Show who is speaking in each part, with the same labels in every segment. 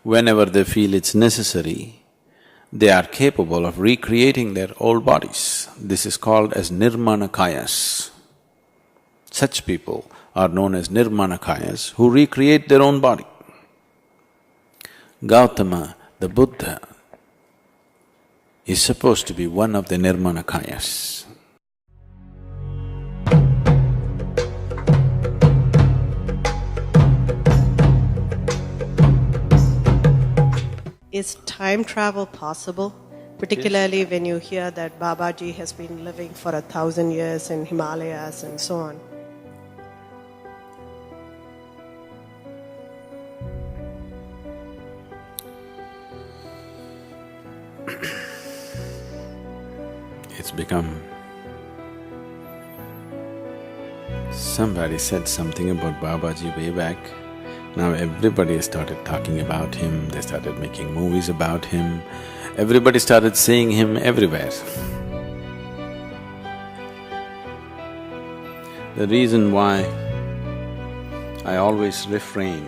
Speaker 1: Whenever they feel it's necessary, they are capable of recreating their old bodies. This is called as Nirmanakayas. Such people are known as Nirmanakayas who recreate their own body. Gautama, the Buddha, is supposed to be one of the Nirmanakayas.
Speaker 2: Is time travel possible? Particularly when you hear that Babaji has been living for 1,000 years in Himalayas and so on.
Speaker 1: It's become… Somebody said something about Babaji way back. Now everybody started talking about him, they started making movies about him, everybody started seeing him everywhere. The reason why I always refrain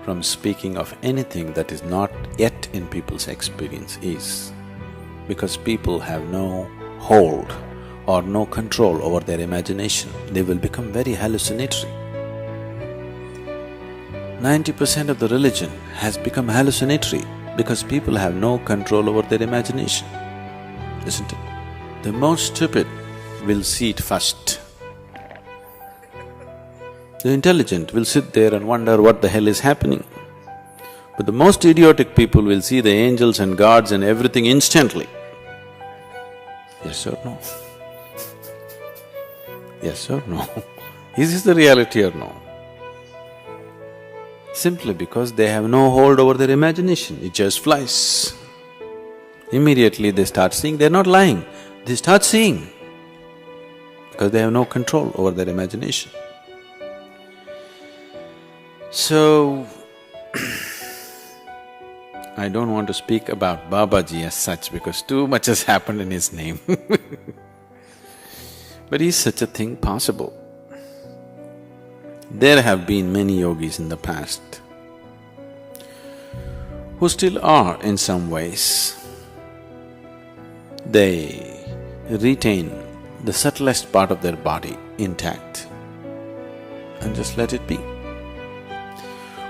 Speaker 1: from speaking of anything that is not yet in people's experience is because people have no hold or no control over their imagination. They will become very hallucinatory. 90% of the religion has become hallucinatory because people have no control over their imagination, isn't it? The most stupid will see it first. The intelligent will sit there and wonder what the hell is happening. But the most idiotic people will see the angels and gods and everything instantly. Yes or no? Yes or no? Is this the reality or no? Simply because they have no hold over their imagination, it just flies. Immediately they start seeing, they're not lying, they start seeing because they have no control over their imagination. So, I don't want to speak about Babaji as such because too much has happened in his name but is such a thing possible? There have been many yogis in the past who still are in some ways. They retain the subtlest part of their body intact and just let it be.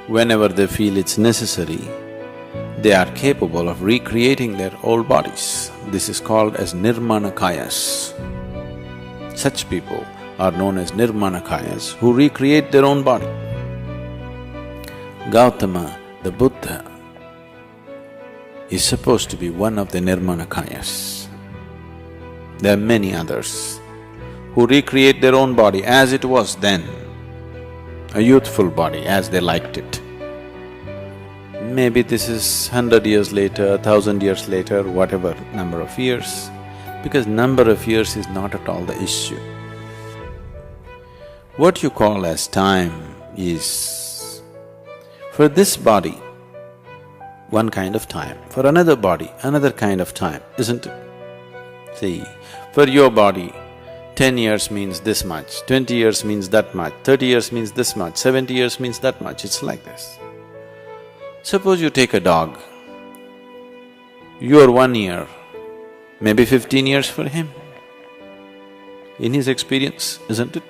Speaker 1: Whenever they feel it's necessary, they are capable of recreating their old bodies. This is called as Nirmanakayas. Such people are known as Nirmanakayas who recreate their own body. Gautama, the Buddha, is supposed to be one of the Nirmanakayas. There are many others who recreate their own body as it was then, a youthful body as they liked it. Maybe this is 100 years later, 1,000 years later, whatever number of years, because number of years is not at all the issue. What you call as time is, for this body, one kind of time, for another body, another kind of time, isn't it? See, for your body, 10 years means this much, 20 years means that much, 30 years means this much, 70 years means that much, it's like this. Suppose you take a dog, your 1 year, maybe 15 years for him, in his experience, isn't it?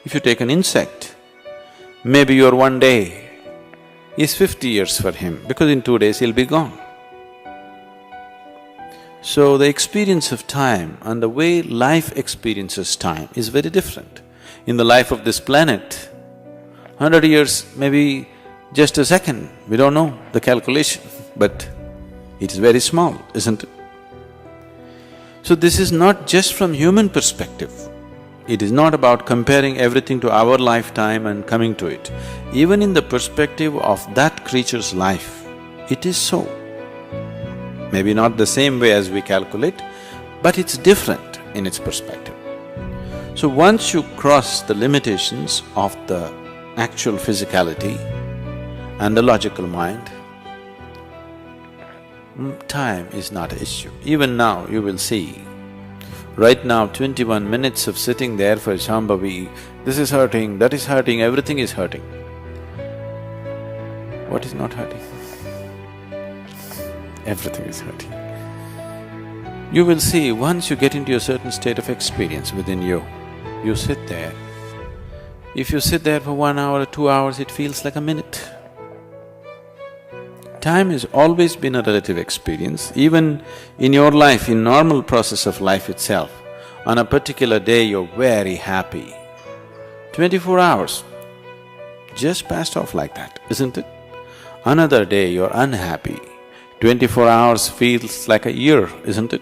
Speaker 1: If you take an insect, maybe your 1 day is 50 years for him because in 2 days he'll be gone. So the experience of time and the way life experiences time is very different. In the life of this planet, 100 years may be just a second, we don't know the calculation, but it is very small, isn't it? So this is not just from human perspective. It is not about comparing everything to our lifetime and coming to it. Even in the perspective of that creature's life, it is so. Maybe not the same way as we calculate, but it's different in its perspective. So once you cross the limitations of the actual physicality and the logical mind, time is not an issue. Even now you will see, right now 21 minutes of sitting there for Shambhavi, this is hurting, that is hurting, everything is hurting. What is not hurting? everything is hurting. You will see, once you get into a certain state of experience within you, you sit there. If you sit there for 1 hour or 2 hours, it feels like a minute. Time has always been a relative experience. Even in your life, in normal process of life itself, on a particular day you're very happy. 24 hours just passed off like that, isn't it? Another day you're unhappy. 24 hours feels like a year, isn't it?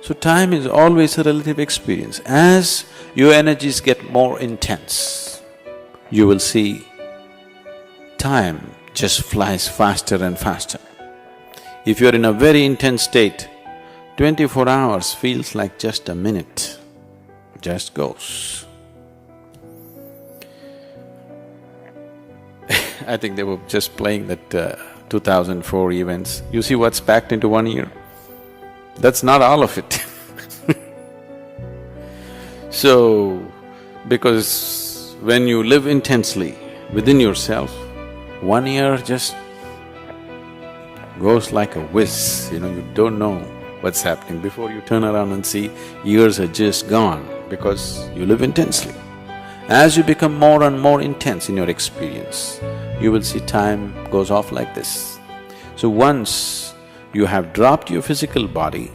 Speaker 1: So time is always a relative experience. As your energies get more intense, you will see time just flies faster and faster. If you're in a very intense state, 24 hours feels like just a minute, just goes. I think they were just playing that 2004 events. You see what's packed into 1 year? That's not all of it. So, because when you live intensely within yourself, 1 year just goes like a whiz, you don't know what's happening. Before you turn around and see, years are just gone because you live intensely. As you become more and more intense in your experience, you will see time goes off like this. So once you have dropped your physical body,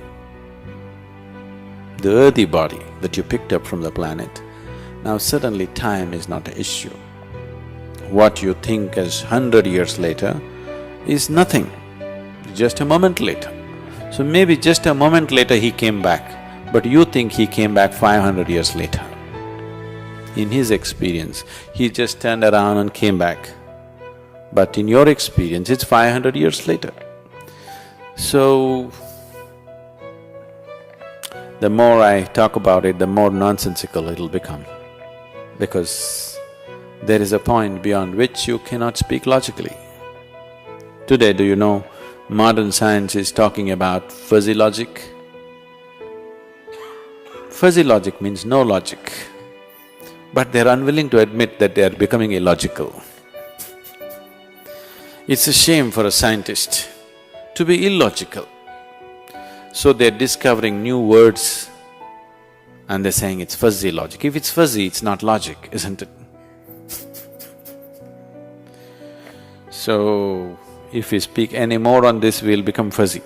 Speaker 1: the earthy body that you picked up from the planet, now suddenly time is not an issue. What you think as 100 years later is nothing, just a moment later. So maybe just a moment later he came back, but you think he came back 500 years later. In his experience, he just turned around and came back. But in your experience, it's 500 years later. So, the more I talk about it, the more nonsensical it'll become. Because there is a point beyond which you cannot speak logically. Today, do you know, modern science is talking about fuzzy logic? Fuzzy logic means no logic, but they're unwilling to admit that they are becoming illogical. It's a shame for a scientist to be illogical. So they're discovering new words and they're saying it's fuzzy logic. If it's fuzzy, it's not logic, isn't it? So, if we speak any more on this, we'll become fuzzy.